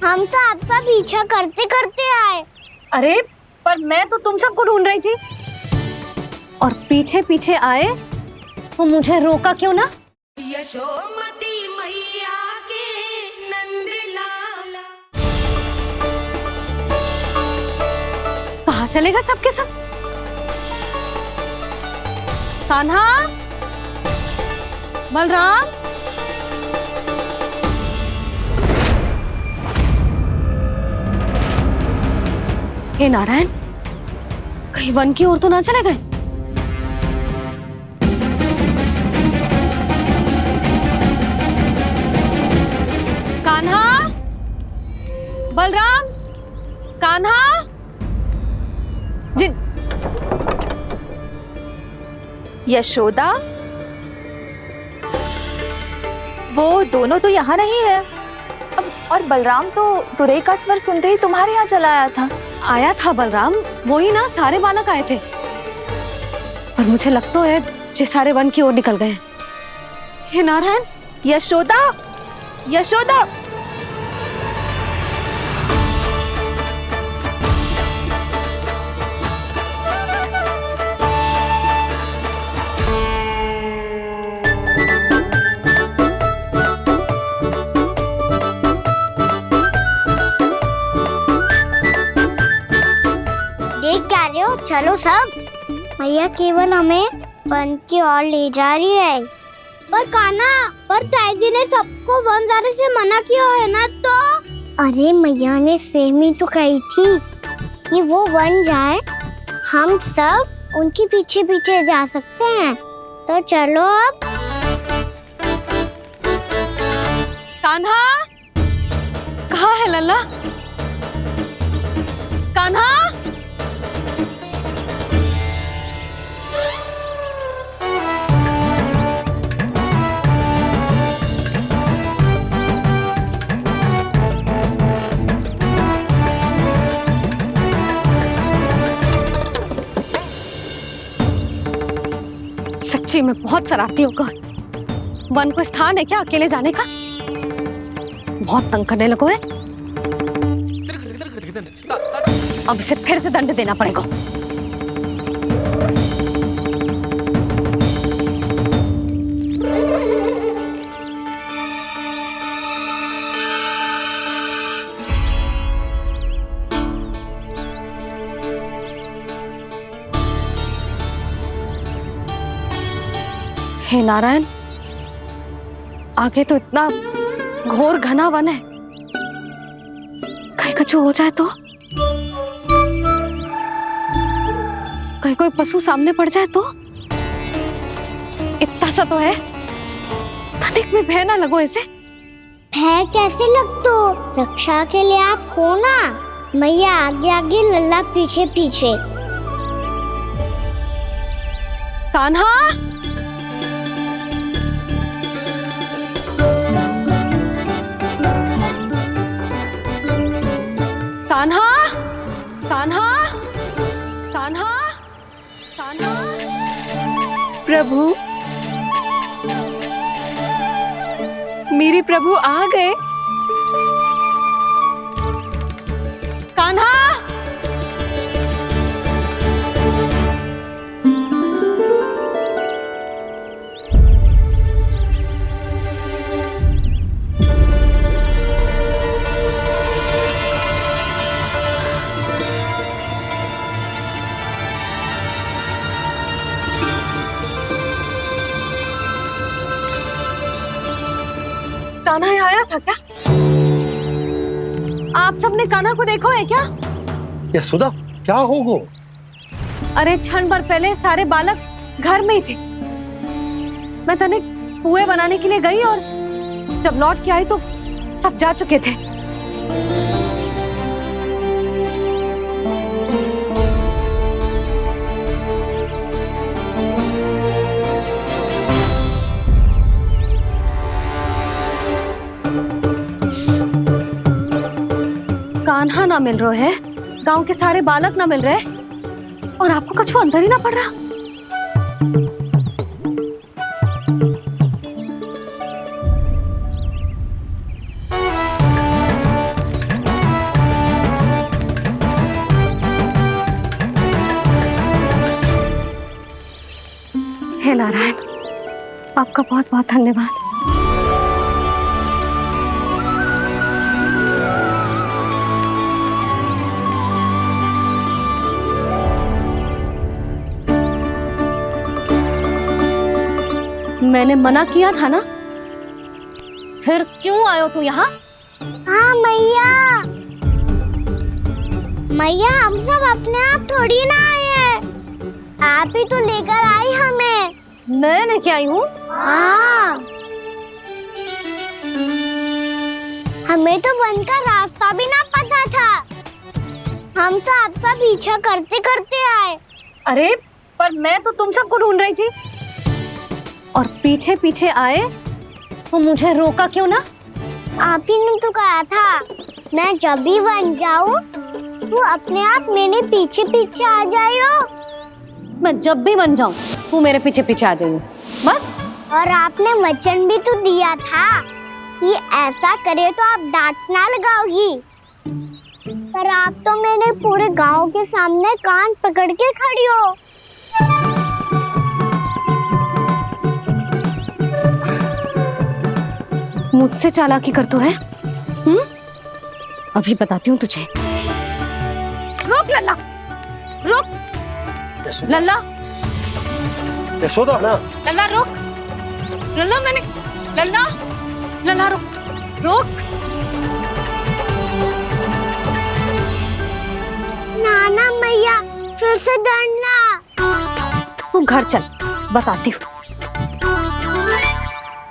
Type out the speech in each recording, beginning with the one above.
हम तो आपका पीछा करते करते आए। अरे पर मैं तो तुम सबको ढूंढ रही थी और पीछे पीछे आए तो मुझे रोका क्यों ना? यशोमती मैया के नंद लाला। कहाँ चलेगा सबके सब? कान्हा, बलराम, हे नारायण, कहीं वन की ओर तो ना चले गए? कान्हा, बलराम, कान्हा, जिन यशोदा, वो दोनों तो यहाँ नहीं है। और बलराम तो तुरई का स्वर सुनते ही तुम्हारे यहाँ चला आया था बलराम, वही ना, सारे बालक आए थे। पर मुझे लगता है ये सारे वन की ओर निकल गए हैं। हे नारायण, यशोदा, यशोदा, देख क्या रहे हो? चलो सब, मैया केवल हमें वन की ओर ले जा रही है। पर कान्हा, पर ताईजी ने सबको वन जाने से मना किया है ना। तो अरे मैया ने सेम ही तो कही थी कि वो वन जाए, हम सब उनके पीछे पीछे जा सकते हैं। तो चलो अब। कान्हा, कहाँ है लल्ला? कान्हा, सच्ची में बहुत शरारती होगा। वन को स्थान है क्या अकेले जाने का? बहुत तंग करने लगो है। अब इसे फिर से दंड देना पड़ेगा। हे नारायण, आगे तो इतना घोर घना वन है, कहीं कुछ हो जाए तो? कहीं कोई पशु सामने पड़ जाए तो? इतना सा तो है, तनिक में भय ना लगो इसे। भय कैसे लग? तो रक्षा के लिए आप हो ना। मैया आगे आगे, लल्ला पीछे पीछे। कान्हा, कान्हा, कान्हा, कान्हा, कान्हा। प्रभु, मेरे प्रभु आ गए। कान्हा, कान्हा यहाँ आया था क्या? आप सबने कान्हा को देखो है क्या? यशोदा, क्या हो गो? अरे क्षण भर पहले सारे बालक घर में ही थे। मैं तनिक पुए बनाने के लिए गई और जब लौट के आई तो सब जा चुके थे। कान्हा ना मिल रहे है, गांव के सारे बालक ना मिल रहे, और आपको कुछ अंदर ही ना पड़ रहा। नारायण, आपका बहुत बहुत धन्यवाद। मैंने मना किया था ना, फिर क्यों आयो तू यहाँ? हाँ मैया, मैया हम सब अपने आप थोड़ी ना आए हैं, आप ही तो लेकर आई हमें। मैं लेके आई हूँ? हाँ, हमें तो वन का रास्ता भी ना पता था, हम तो आपका पीछा करते करते आए। अरे पर मैं तो तुम सबको ढूंढ रही थी, और पीछे पीछे आए तो मुझे रोका क्यों ना? आप ही ने तो कहा था मैं जब भी बन जाऊं तो अपने आप मेरे पीछे पीछे आ जाइयो। मैं जब भी बन जाऊं तू मेरे पीछे पीछे आ जाइयो, बस। और आपने वचन भी तो दिया था कि ऐसा करे तो आप डांट ना लगाओगी, पर आप तो मेरे पूरे गांव के सामने कान पकड़ के खड़ी हो। मुझसे चालाकी कर तो है? अभी बताती हूँ तुझे। रुक लल्ला, रुक लल्ला, यशोदा ना, लल्ला रुक, लल्ला मैंने, लल्ला, लल्ला रुक, रुक। नाना मैया फिर से डरना। तू घर चल, बताती हूँ।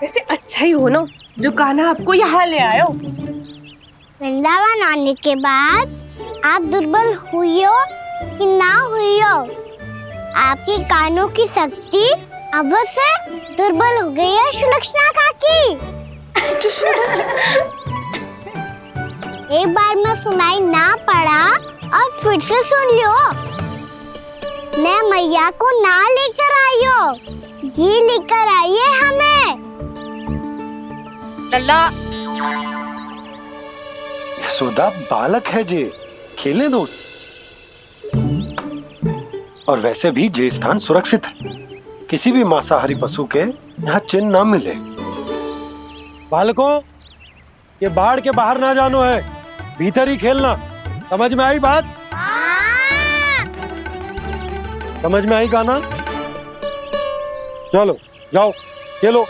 वैसे अच्छा ही हो ना जो कान्हा आपको यहाँ ले आयो। वृंदावन आने के बाद आप दुर्बल हुई हो कि ना हुई हो, आपके कानों की शक्ति अब से दुर्बल हो गई है सुलक्षणा काकी। एक बार में सुनाई ना पड़ा और फिर से सुन लियो। मैं मैया को ना लेकर आई हो, जी लेकर आई है हमें। लल्ला, यशोदा बालक है जे, खेलने दो। और वैसे भी जे स्थान सुरक्षित है, किसी भी मांसाहारी पशु के यहाँ चिन्ह ना मिले। बालकों, ये बाढ़ के बाहर ना जानो है, भीतर ही खेलना। समझ में आई बात? समझ में आई कान्हा? चलो जाओ खेलो।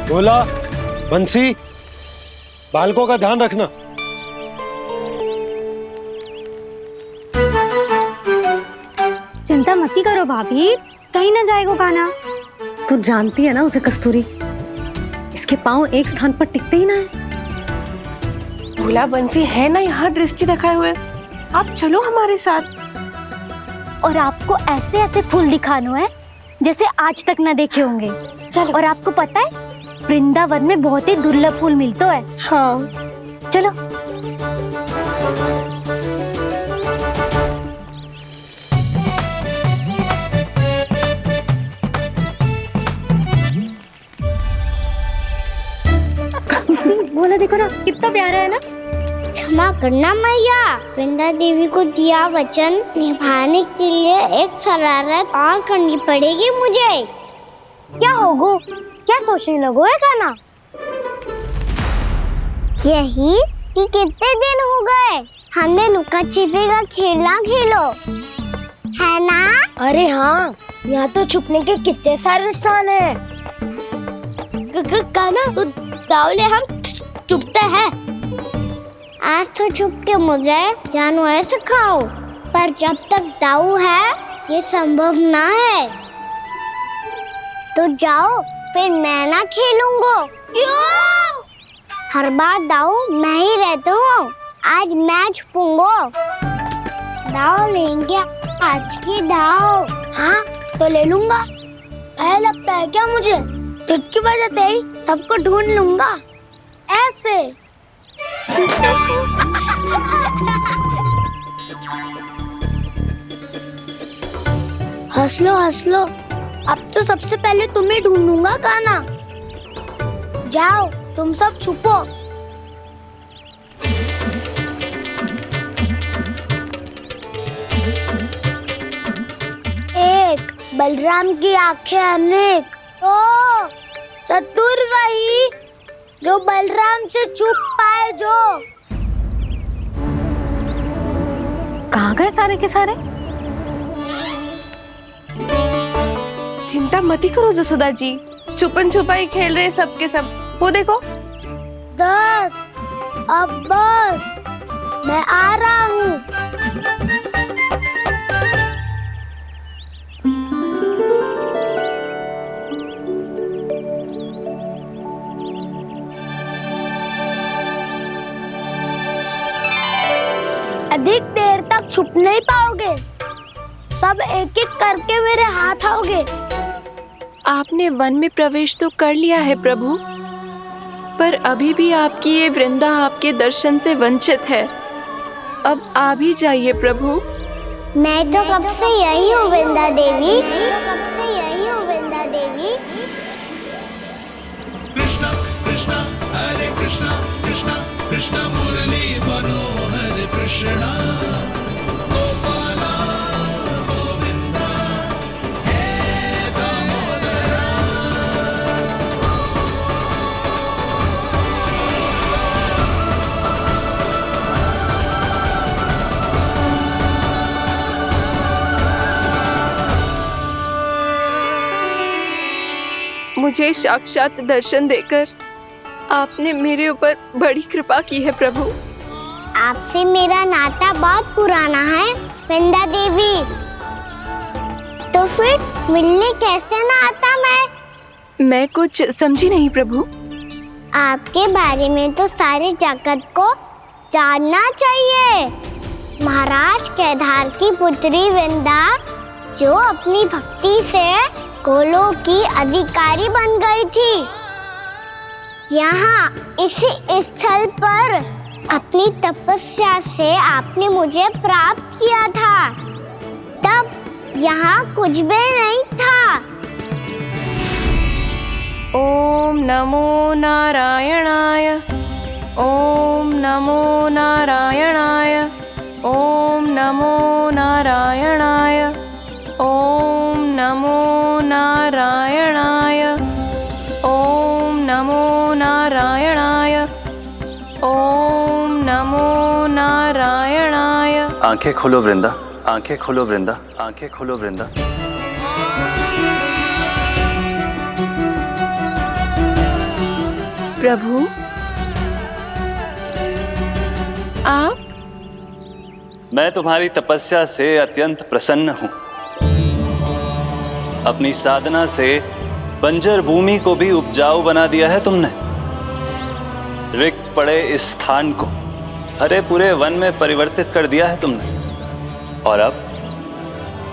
बोला बंसी, बालकों का ध्यान रखना। चिंता मत करो भाभी, कहीं ना जाएगा कान्हा। तू जानती है ना उसे कस्तूरी, इसके पांव एक स्थान पर टिकते ही ना है। भोला बंसी है ना यहाँ दृष्टि रखाए हुए, आप चलो हमारे साथ। और आपको ऐसे ऐसे फूल दिखानो है जैसे आज तक ना देखे होंगे। चलो। और आपको पता है वृंदावन में बहुत ही दुर्लभ फूल मिलते हैं। हाँ चलो। बोला देखो ना कितना प्यारा है ना। क्षमा करना मैया, वृंदा देवी को दिया वचन निभाने के लिए एक शरारत और करनी पड़ेगी मुझे। क्या होगो? क्या सोचने लगो है कान्हा? यही कि कितने दिन हो गए हमने लुका छिपी का खेलना खेलो, है ना? अरे हाँ, यहाँ तो छुपने के कितने सारे स्थान है। कान्हा तो दावले हम छुपते हैं। आज तो छुप के मुझे जानवर सिखाओ, पर जब तक दाऊ है ये संभव ना है। तो जाओ, फिर मैं ना खेलूंगा। क्यों? हर बार दाऊ मैं ही रहता हूँ, आज मैं छुपूंगा। दाऊ लेंगे आज की दाऊ। हाँ तो ले लूंगा। ऐसा लगता है क्या मुझे? चुटकी बजाते ही सबको ढूंढ लूंगा ऐसे। हंस लो, अब तो सबसे पहले तुम्हें ढूंढूंगा कान्हा। जाओ तुम सब छुपो। बलराम की आंखें अनेक। ओ चतुर वही जो बलराम से छुप पाए। जो कहाँ गए सारे के सारे? चिंता मती करो जसोदा जी, छुपन छुपाई खेल रहे सब के सब। वो देखो 10 अब बस, मैं आ रहा हूँ। अधिक देर तक छुप नहीं पाओगे, सब एक एक करके मेरे हाथ आओगे। आपने वन में प्रवेश तो कर लिया है प्रभु, पर अभी भी आपकी ये वृंदा आपके दर्शन से वंचित है। अब आ भी जाइए प्रभु। मैं तो कब से यही हूँ वृंदा देवी, कब से यही हूँ वृंदा देवी। कृष्णा कृष्णा हरे कृष्णा कृष्णा कृष्णा मुरली मनोहर कृष्णा गोपाला गोविंदा हे दामोदरा। मुझे साक्षात दर्शन देकर आपने मेरे ऊपर बड़ी कृपा की है प्रभु। आपसे मेरा नाता बहुत पुराना है वृंदा देवी, तो फिर मिलने कैसे ना आता मैं कुछ समझी नहीं प्रभु। आपके बारे में तो सारे जगत को जानना चाहिए। महाराज केदार की पुत्री वृंदा जो अपनी भक्ति से गोलोक की अधिकारी बन गई थी, यहाँ इसी स्थल पर अपनी तपस्या से आपने मुझे प्राप्त किया था। तब यहाँ कुछ भी नहीं था। ओम नमो नारायणाय, ओम नमो नारायणाय, ओम नमो नारायणाय, ओम नमो नारायणाय, ओम नमो नारायणाय, ओम नमो नारायणाय। आंखें खोलो वृंदा, आंखें खोलो वृंदा, आंखें खोलो वृंदा। प्रभु आप? मैं तुम्हारी तपस्या से अत्यंत प्रसन्न हूं। अपनी साधना से बंजर भूमि को भी उपजाऊ बना दिया है तुमने। रिक्त पड़े इस स्थान को हरे पूरे वन में परिवर्तित कर दिया है तुमने, और अब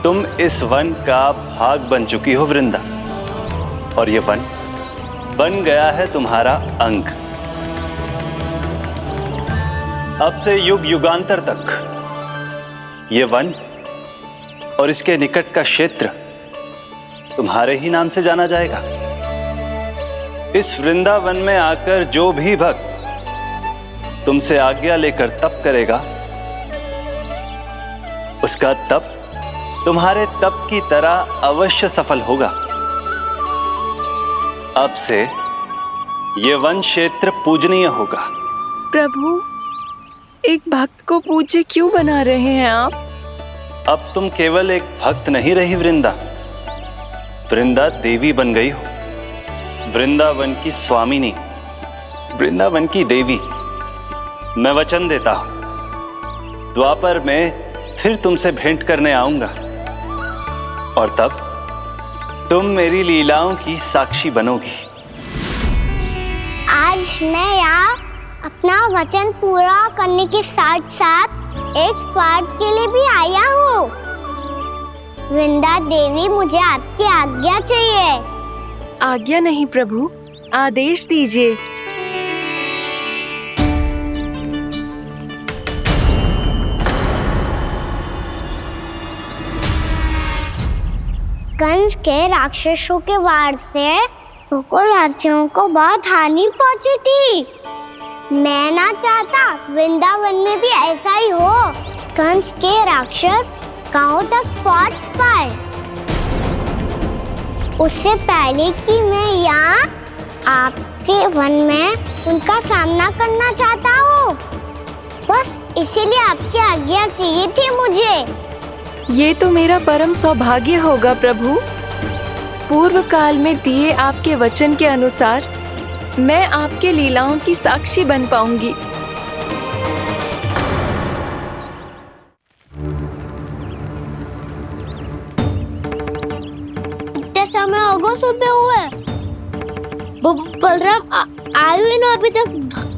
तुम इस वन का भाग बन चुकी हो वृंदा, और ये वन बन गया है तुम्हारा अंग। अब से युग युगांतर तक ये वन और इसके निकट का क्षेत्र तुम्हारे ही नाम से जाना जाएगा। इस वृंदावन में आकर जो भी भक्त तुमसे आज्ञा लेकर तप करेगा, उसका तप तुम्हारे तप की तरह अवश्य सफल होगा। अब से ये वन क्षेत्र पूजनीय होगा। प्रभु एक भक्त को पूज्य क्यों बना रहे हैं आप? अब तुम केवल एक भक्त नहीं रही वृंदा, वृंदा देवी बन गई हो। वृंदावन की स्वामिनी, वृंदावन की देवी। मैं वचन देता हूं, द्वापर में फिर तुमसे भेंट करने आऊंगा, और तब तुम मेरी लीलाओं की साक्षी बनोगी। आज मैं यहाँ अपना वचन पूरा करने के साथ साथ एक स्वार्थ के लिए भी आया हूँ। वृंदा देवी, मुझे आपकी आज्ञा चाहिए। आज्ञा नहीं प्रभु, आदेश दीजिए। कंस के राक्षसों के वार से गोकुलवासियों को बहुत हानि पहुंची थी। मैं ना चाहता वृंदावन में भी ऐसा ही हो। कंस के राक्षस गांव तक पहुंच पाए। उससे पहले कि मैं यहाँ आपके वन में उनका सामना करना चाहता हूँ। बस इसीलिए आपकी आज्ञा चाहिए थी मुझे। ये तो मेरा परम सौभाग्य होगा प्रभु। पूर्व काल में दिए आपके वचन के अनुसार मैं आपके लीलाओं की साक्षी बन पाऊंगी। इतने समय होगा सुबह हुए, बलराम आए हुए ना अभी तक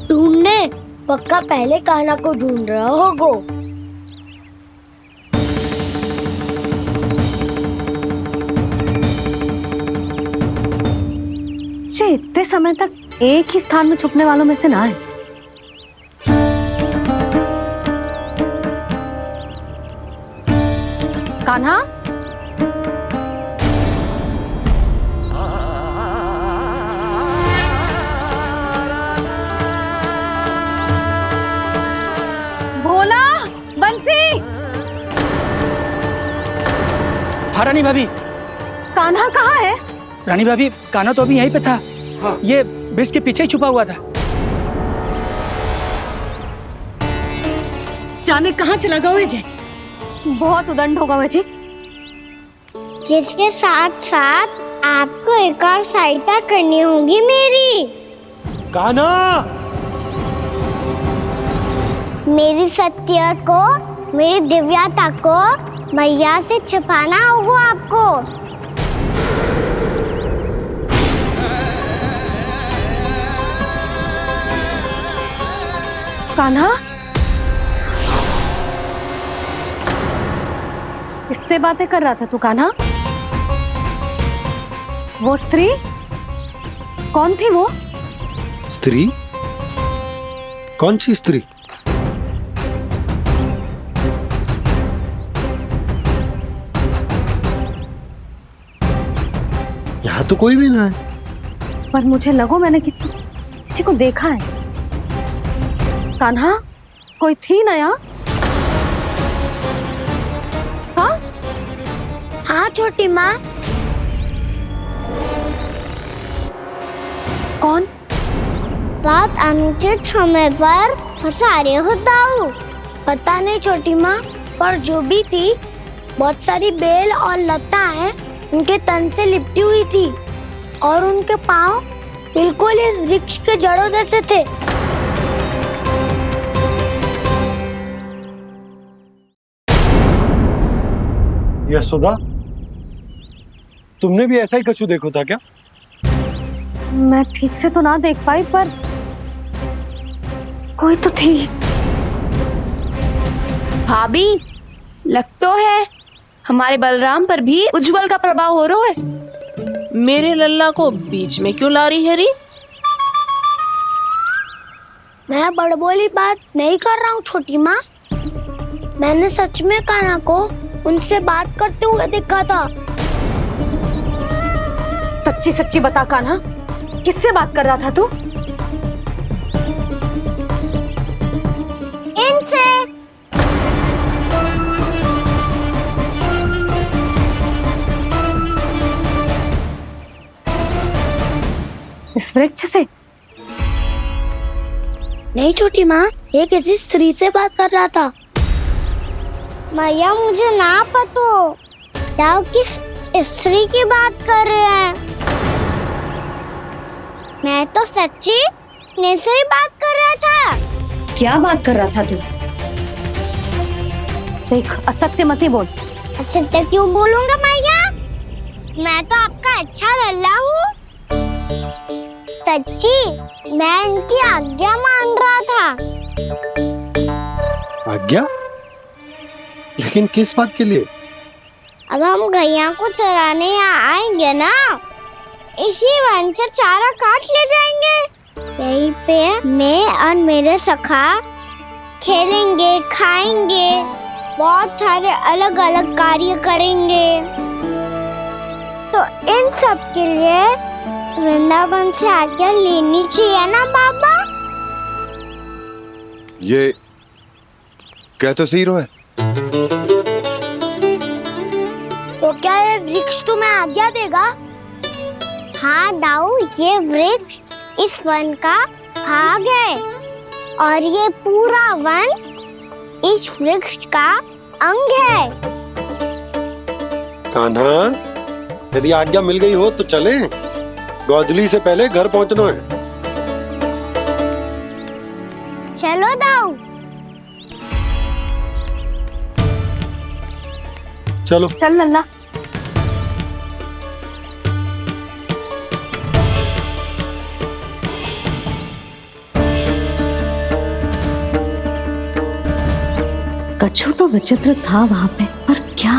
ढूंढने। पक्का पहले कान्हा को ढूंढ रहा होगा। इतने समय तक एक ही स्थान में छुपने वालों में से ना है। कान्हा, भोला, बंसी। हाँ रानी भाभी। कान्हा कहाँ है? रानी भाभी, कान्हा तो अभी यहीं पे था। हाँ। ये ब्रिज के पीछे ही छुपा हुआ था। जाने कहाँ चला गया है? बहुत उदंड होगा जी। जिसके साथ साथ आपको एक और सहायता करनी होगी मेरी। कान्हा, मेरी सत्य को, मेरी दिव्यता को मैया से छिपाना होगा आपको। कान्हा, इससे बातें कर रहा था तू कान्हा? वो स्त्री कौन थी? वो स्त्री? कौन सी स्त्री? यहाँ तो कोई भी ना है। पर मुझे लगो मैंने किसी को देखा है। कान्हा, कोई थी ना यहाँ? हाँ? हाँ छोटी माँ। कौन? रात अनुचित समय पर फंसारे होता हूँ। पता नहीं छोटी माँ, पर जो भी थी बहुत सारी बेल और लताएं उनके तन से लिपटी हुई थी और उनके पाँव बिल्कुल इस वृक्ष के जड़ों जैसे थे। यशोदा, तुमने भी ऐसा ही कछु देखो था क्या? मैं ठीक से तो ना देख पाई, पर कोई तो थी। भाभी, लग तो है हमारे बलराम पर भी उज्जवल का प्रभाव हो रहा है। मेरे लल्ला को बीच में क्यों ला रही है री? मैं बड़बोली बात नहीं कर रहा हूँ छोटी माँ। मैंने सच में कान्हा को उनसे बात करते हुए देखा था। सच्ची सच्ची बता कान्हा, किससे बात कर रहा था तू? इनसे। इस वृक्ष से? नहीं छोटी माँ, ये किसी स्त्री से बात कर रहा था। मैया मुझे ना पतो दाव किस स्त्री की बात कर रहे हैं। मैं तो सच्ची ने से ही बात कर रहा था। क्या बात कर रहा था तू? देख, असत्य मत ही बोल। असत्य क्यों बोलूंगा मैया? मैं तो आपका अच्छा लल्ला हूँ। सच्ची मैं इनकी आज्ञा मान रहा था। आज्ञा? लेकिन किस बात के लिए? अब हम गैया को चराने यहाँ आएंगे ना, इसी वन से चारा काट ले जाएंगे। यहीं पे मैं और मेरे सखा खेलेंगे, खाएंगे, बहुत सारे अलग अलग कार्य करेंगे। तो इन सब के लिए वृंदावन से आज्ञा लेनी चाहिए ना बाबा? ये क्या तो सही रो है। तो क्या ये वृक्ष तुम्हें आज्ञा देगा? हाँ दाऊ, ये वृक्ष इस वन का भाग है और ये पूरा वन इस वृक्ष का अंग है। कान्हा, यदि आज्ञा मिल गई हो तो चले। गोधली से पहले घर पहुंचना है। चलो दाऊ। चलो चल लल्ला। कछु तो विचित्र था वहां पे, पर क्या?